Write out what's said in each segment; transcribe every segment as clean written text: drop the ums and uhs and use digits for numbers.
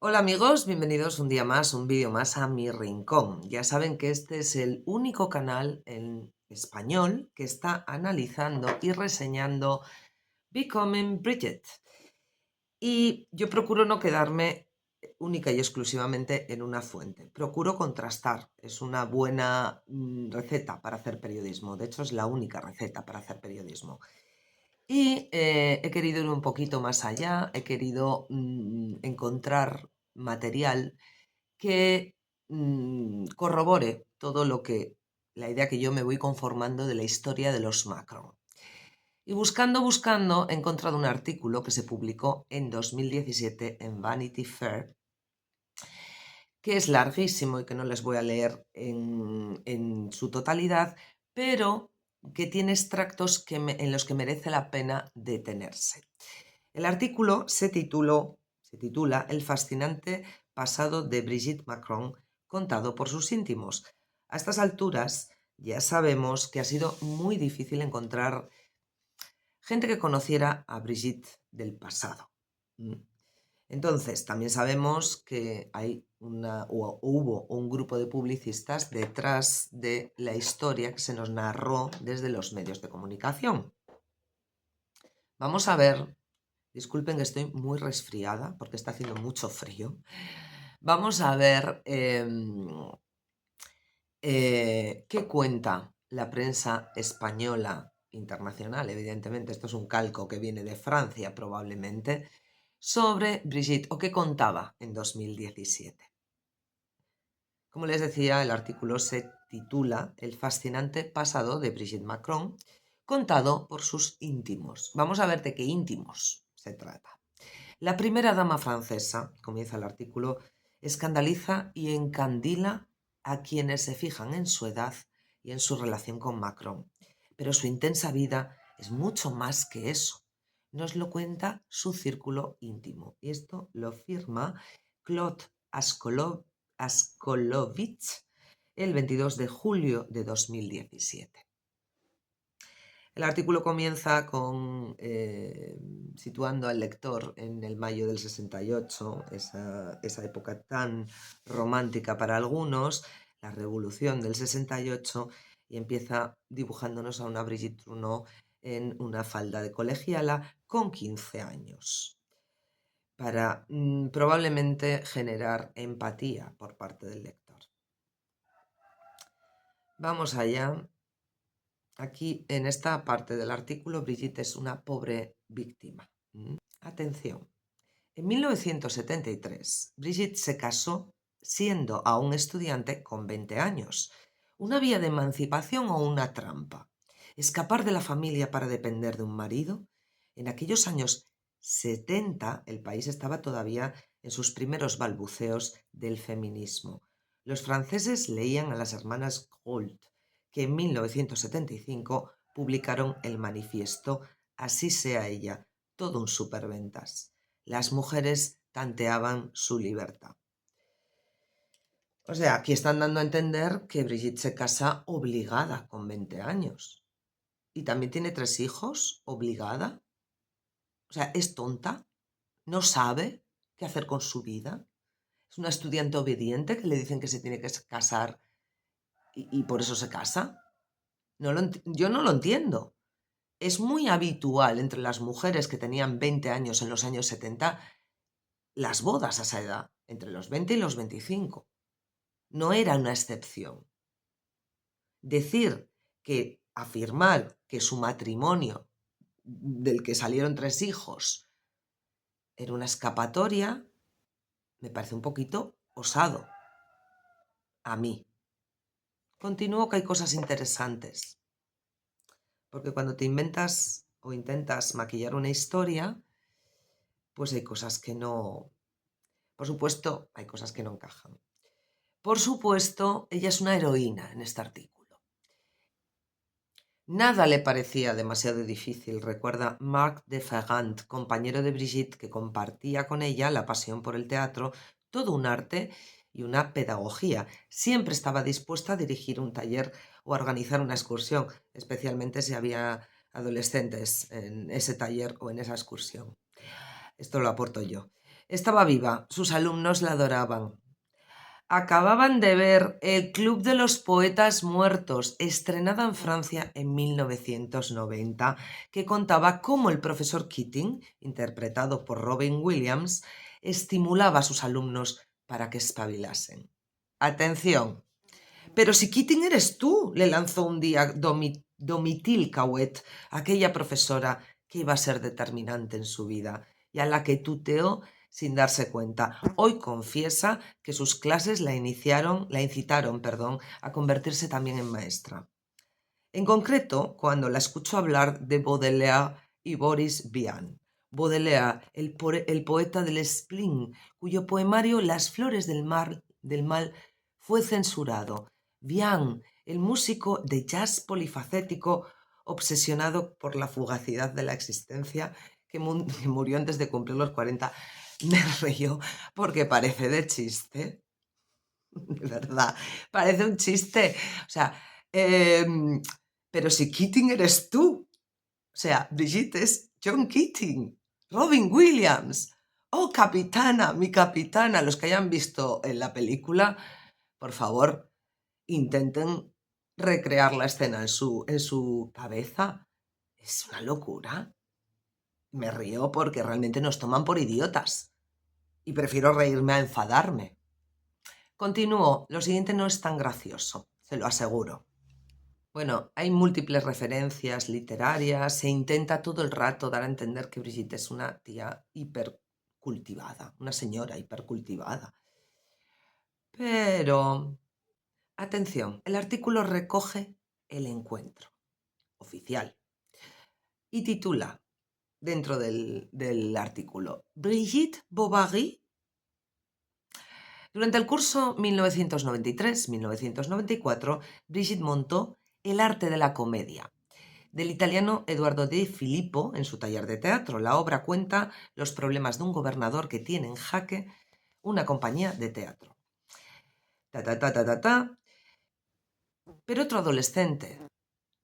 Hola amigos, bienvenidos un día más, un vídeo más a mi rincón. Ya saben que este es el único canal en español que está analizando y reseñando Becoming Bridget. Y yo procuro no quedarme única y exclusivamente en una fuente. Procuro contrastar. Es una buena receta para hacer periodismo. De hecho, es la única receta para hacer periodismo. Y he querido ir un poquito más allá, he querido encontrar material que corrobore todo la idea que yo me voy conformando de la historia de los Macron. Y buscando, he encontrado un artículo que se publicó en 2017 en Vanity Fair, que es larguísimo y que no les voy a leer en su totalidad, pero que tiene extractos en los que merece la pena detenerse. El artículo se titula El fascinante pasado de Brigitte Macron contado por sus íntimos. A estas alturas ya sabemos que ha sido muy difícil encontrar gente que conociera a Brigitte del pasado. Entonces, también sabemos que hubo un grupo de publicistas detrás de la historia que se nos narró desde los medios de comunicación. Vamos a ver, disculpen que estoy muy resfriada porque está haciendo mucho frío. Vamos a ver qué cuenta la prensa española internacional, evidentemente, esto es un calco que viene de Francia probablemente, sobre Brigitte, o qué contaba en 2017. Como les decía, el artículo se titula El fascinante pasado de Brigitte Macron, contado por sus íntimos. Vamos a ver de qué íntimos se trata. La primera dama francesa, comienza el artículo, escandaliza y encandila a quienes se fijan en su edad y en su relación con Macron. Pero su intensa vida es mucho más que eso. Nos lo cuenta su círculo íntimo. Y esto lo firma Claude Askolovitz el 22 de julio de 2017. El artículo comienza situando al lector en el mayo del 68, esa época tan romántica para algunos, la revolución del 68, y empieza dibujándonos a una Brigitte Trudeau en una falda de colegiala con 15 años, para probablemente generar empatía por parte del lector. Vamos allá. Aquí, en esta parte del artículo, Brigitte es una pobre víctima. Atención. En 1973, Brigitte se casó siendo aún estudiante con 20 años. ¿Una vía de emancipación o una trampa? ¿Escapar de la familia para depender de un marido? En aquellos años 70, el país estaba todavía en sus primeros balbuceos del feminismo. Los franceses leían a las hermanas Gault, que en 1975 publicaron el manifiesto Así sea ella, todo un superventas. Las mujeres tanteaban su libertad. O sea, aquí están dando a entender que Brigitte se casa obligada con 20 años. Y también tiene 3 hijos, obligada. O sea, es tonta, no sabe qué hacer con su vida. Es una estudiante obediente que le dicen que se tiene que casar y por eso se casa. Yo no lo entiendo. Es muy habitual entre las mujeres que tenían 20 años en los años 70 las bodas a esa edad, entre los 20 y los 25. No era una excepción. Afirmar que su matrimonio, del que salieron 3 hijos, era una escapatoria, me parece un poquito osado. A mí. Continúo que hay cosas interesantes. Porque cuando te inventas o intentas maquillar una historia, pues hay cosas que no... Por supuesto, hay cosas que no encajan. Por supuesto, ella es una heroína en este artículo. Nada le parecía demasiado difícil, recuerda Marc de Ferrand, compañero de Brigitte, que compartía con ella la pasión por el teatro, todo un arte y una pedagogía. Siempre estaba dispuesta a dirigir un taller o a organizar una excursión, especialmente si había adolescentes en ese taller o en esa excursión. Esto lo aporto yo. Estaba viva, sus alumnos la adoraban. Acababan de ver El Club de los Poetas Muertos, estrenada en Francia en 1990, que contaba cómo el profesor Keating, interpretado por Robin Williams, estimulaba a sus alumnos para que espabilasen. Atención, pero si Keating eres tú, le lanzó un día Domitil Cauet, aquella profesora que iba a ser determinante en su vida y a la que tuteó sin darse cuenta. Hoy confiesa que sus clases la incitaron, a convertirse también en maestra. En concreto, cuando la escuchó hablar de Baudelaire y Boris Vian. Baudelaire, el poeta del spleen, cuyo poemario Las flores del mal fue censurado. Vian, el músico de jazz polifacético obsesionado por la fugacidad de la existencia, que murió antes de cumplir los 40. Me río porque parece de chiste. De verdad, parece un chiste. O sea, pero si Keating eres tú. O sea, Brigitte es John Keating, Robin Williams. Oh, capitana, mi capitana. Los que hayan visto en la película, por favor, intenten recrear la escena en su cabeza. Es una locura. Me río porque realmente nos toman por idiotas. Y prefiero reírme a enfadarme. Continúo. Lo siguiente no es tan gracioso, se lo aseguro. Bueno, hay múltiples referencias literarias, se intenta todo el rato dar a entender que Brigitte es una tía hipercultivada, una señora hipercultivada. Pero, atención, el artículo recoge el encuentro oficial y titula, dentro del artículo, Brigitte Bovary. Durante el curso 1993-1994, Brigitte montó El arte de la comedia, del italiano Eduardo De Filippo en su taller de teatro. La obra cuenta los problemas de un gobernador que tiene en jaque una compañía de teatro. Pero otro adolescente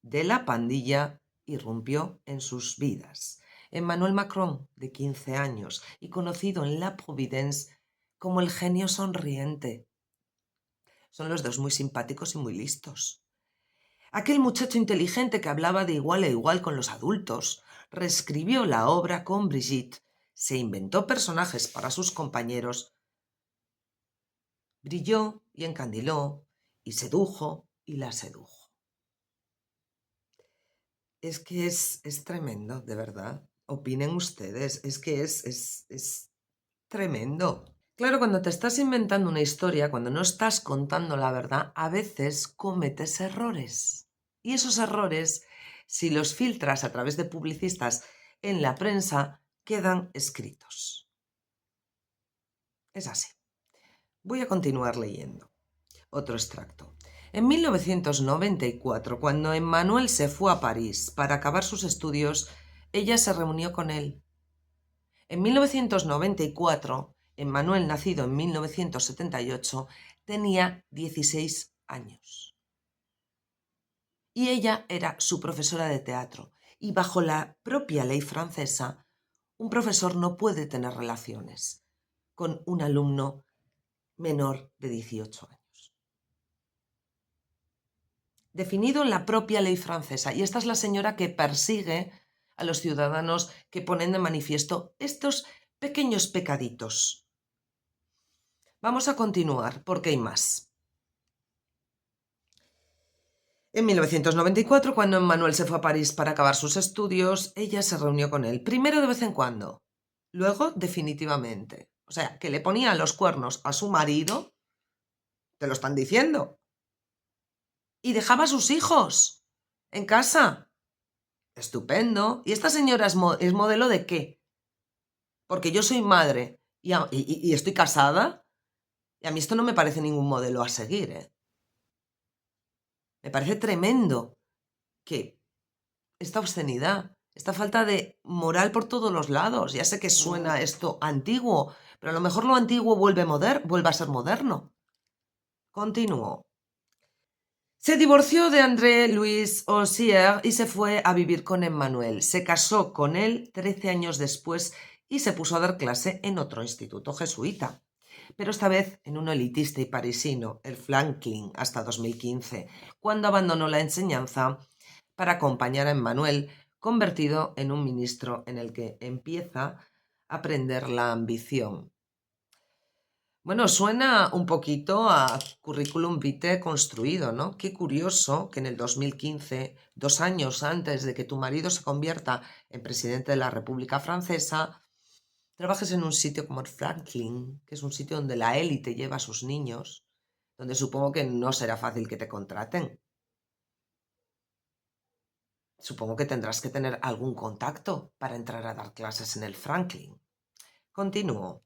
de la pandilla irrumpió en sus vidas. Emmanuel Macron, de 15 años y conocido en la Providence como el genio sonriente. Son los dos muy simpáticos y muy listos. Aquel muchacho inteligente que hablaba de igual a igual con los adultos, reescribió la obra con Brigitte, se inventó personajes para sus compañeros, brilló y encandiló, y sedujo y la sedujo. Es que es tremendo, de verdad. Opinen ustedes, es que es tremendo. Claro, cuando te estás inventando una historia, cuando no estás contando la verdad, a veces cometes errores. Y esos errores, si los filtras a través de publicistas en la prensa, quedan escritos. Es así. Voy a continuar leyendo. Otro extracto. En 1994, cuando Emmanuel se fue a París para acabar sus estudios, ella se reunió con él. En 1994, Emmanuel, nacido en 1978, tenía 16 años. Y ella era su profesora de teatro. Y bajo la propia ley francesa, un profesor no puede tener relaciones con un alumno menor de 18 años. Definido en la propia ley francesa. Y esta es la señora que persigue a los ciudadanos que ponen de manifiesto estos pequeños pecaditos. Vamos a continuar, porque hay más. En 1994, cuando Emmanuel se fue a París para acabar sus estudios, ella se reunió con él, primero de vez en cuando, luego definitivamente. O sea, que le ponía los cuernos a su marido, te lo están diciendo, y dejaba a sus hijos en casa. Estupendo. ¿Y esta señora es modelo de qué? Porque yo soy madre y estoy casada, y a mí esto no me parece ningún modelo a seguir, ¿eh? Me parece tremendo que esta obscenidad, esta falta de moral por todos los lados. Ya sé que suena esto antiguo, pero a lo mejor lo antiguo vuelve a ser moderno. Continúo. Se divorció de André Louis Auxier y se fue a vivir con Emmanuel. Se casó con él 13 años después y se puso a dar clase en otro instituto jesuita, pero esta vez en uno elitista y parisino, el Franklin, hasta 2015, cuando abandonó la enseñanza para acompañar a Emmanuel, convertido en un ministro en el que empieza a aprender la ambición. Bueno, suena un poquito a currículum vitae construido, ¿no? Qué curioso que en el 2015, 2 años antes de que tu marido se convierta en presidente de la República Francesa, trabajes en un sitio como el Franklin, que es un sitio donde la élite lleva a sus niños, donde supongo que no será fácil que te contraten. Supongo que tendrás que tener algún contacto para entrar a dar clases en el Franklin. Continúo.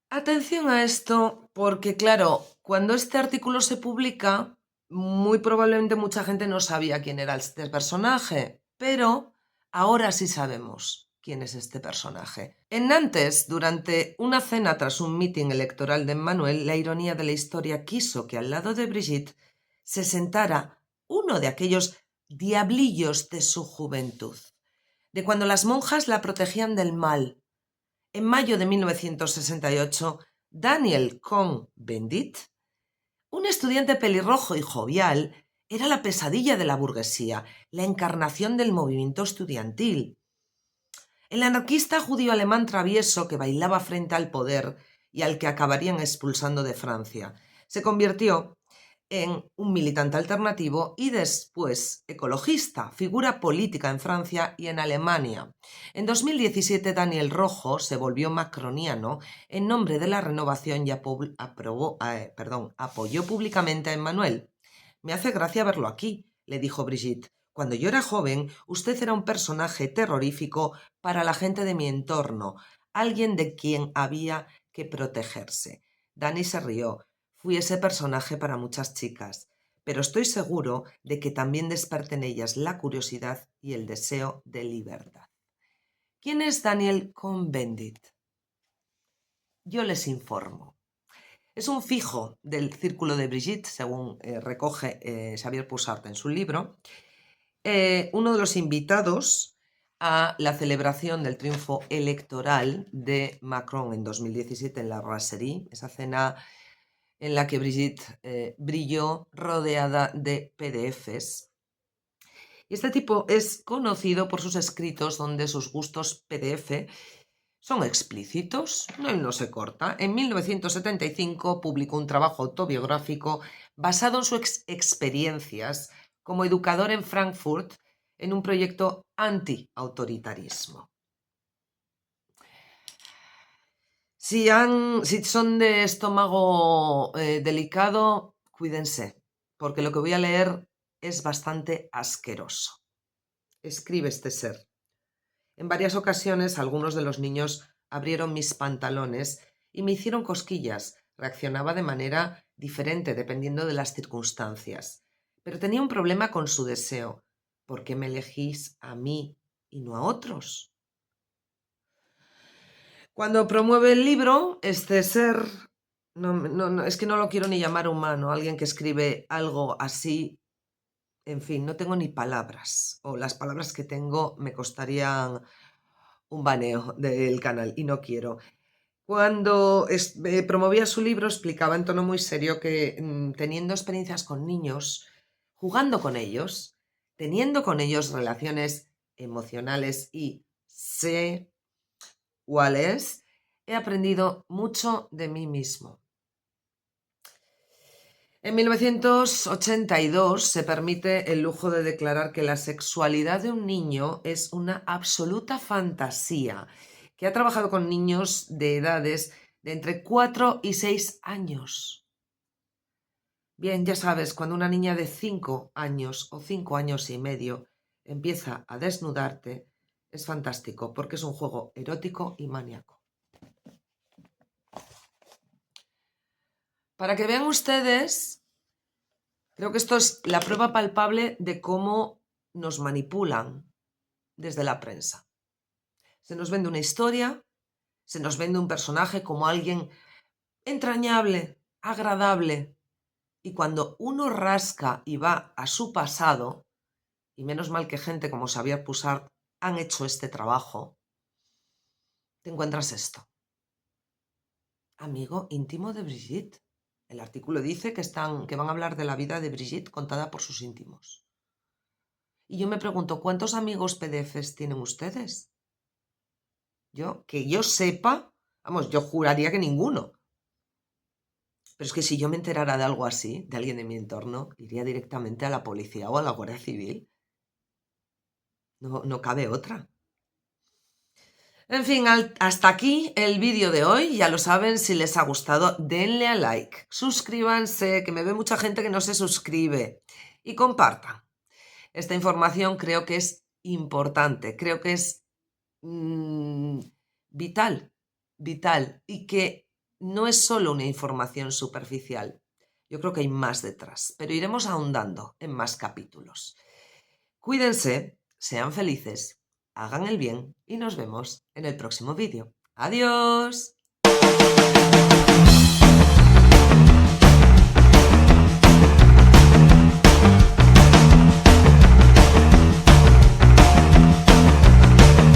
Atención a esto, porque claro, cuando este artículo se publica, muy probablemente mucha gente no sabía quién era este personaje, pero ahora sí sabemos quién es este personaje. En Nantes, durante una cena tras un mitin electoral de Emmanuel, la ironía de la historia quiso que al lado de Brigitte se sentara uno de aquellos diablillos de su juventud, de cuando las monjas la protegían del mal. En mayo de 1968, Daniel Cohn-Bendit, un estudiante pelirrojo y jovial, era la pesadilla de la burguesía, la encarnación del movimiento estudiantil. El anarquista judío alemán travieso que bailaba frente al poder y al que acabarían expulsando de Francia. Se convirtió en un militante alternativo y después ecologista, figura política en Francia y en Alemania. En 2017 Daniel Rojo se volvió macroniano en nombre de la renovación y apoyó públicamente a Emmanuel. Me hace gracia verlo aquí, le dijo Brigitte. Cuando yo era joven, usted era un personaje terrorífico para la gente de mi entorno, alguien de quien había que protegerse. Dani se rió. Fui ese personaje para muchas chicas, pero estoy seguro de que también desperté en ellas la curiosidad y el deseo de libertad. ¿Quién es Daniel Cohn-Bendit? Yo les informo. Es un fijo del círculo de Brigitte, según recoge Xavier Pussart en su libro, uno de los invitados a la celebración del triunfo electoral de Macron en 2017 en la Brasserie, esa cena en la que Brigitte brilló rodeada de PDFs. Y este tipo es conocido por sus escritos donde sus gustos PDF son explícitos, él no se corta. En 1975 publicó un trabajo autobiográfico basado en sus experiencias como educador en Frankfurt en un proyecto anti-autoritarismo. Si son de estómago delicado, cuídense, porque lo que voy a leer es bastante asqueroso. Escribe este ser. En varias ocasiones algunos de los niños abrieron mis pantalones y me hicieron cosquillas. Reaccionaba de manera diferente dependiendo de las circunstancias. Pero tenía un problema con su deseo. ¿Por qué me elegís a mí y no a otros? Cuando promueve el libro, este ser, es que no lo quiero ni llamar humano, alguien que escribe algo así, en fin, no tengo ni palabras, o las palabras que tengo me costarían un baneo del canal y no quiero. Cuando promovía su libro explicaba en tono muy serio que teniendo experiencias con niños, jugando con ellos, teniendo con ellos relaciones emocionales y sexuales, he aprendido mucho de mí mismo. En 1982 se permite el lujo de declarar que la sexualidad de un niño es una absoluta fantasía, que ha trabajado con niños de edades de entre 4 y 6 años. Bien, ya sabes, cuando una niña de 5 años o 5 años y medio empieza a desnudarte, es fantástico porque es un juego erótico y maníaco. Para que vean ustedes, creo que esto es la prueba palpable de cómo nos manipulan desde la prensa. Se nos vende una historia, se nos vende un personaje como alguien entrañable, agradable, y cuando uno rasca y va a su pasado, y menos mal que gente como Xavier Pussart han hecho este trabajo, te encuentras esto. Amigo íntimo de Brigitte. El artículo dice que van a hablar de la vida de Brigitte contada por sus íntimos. Y yo me pregunto, ¿cuántos amigos PDFs tienen ustedes? Que yo sepa, vamos, yo juraría que ninguno. Pero es que si yo me enterara de algo así, de alguien de mi entorno, iría directamente a la policía o a la Guardia Civil. No cabe otra. En fin, hasta aquí el vídeo de hoy. Ya lo saben, si les ha gustado, denle a like. Suscríbanse, que me ve mucha gente que no se suscribe. Y compartan. Esta información creo que es importante, creo que es vital, vital. Y que no es solo una información superficial. Yo creo que hay más detrás, pero iremos ahondando en más capítulos. Cuídense, sean felices, hagan el bien y nos vemos en el próximo vídeo. ¡Adiós!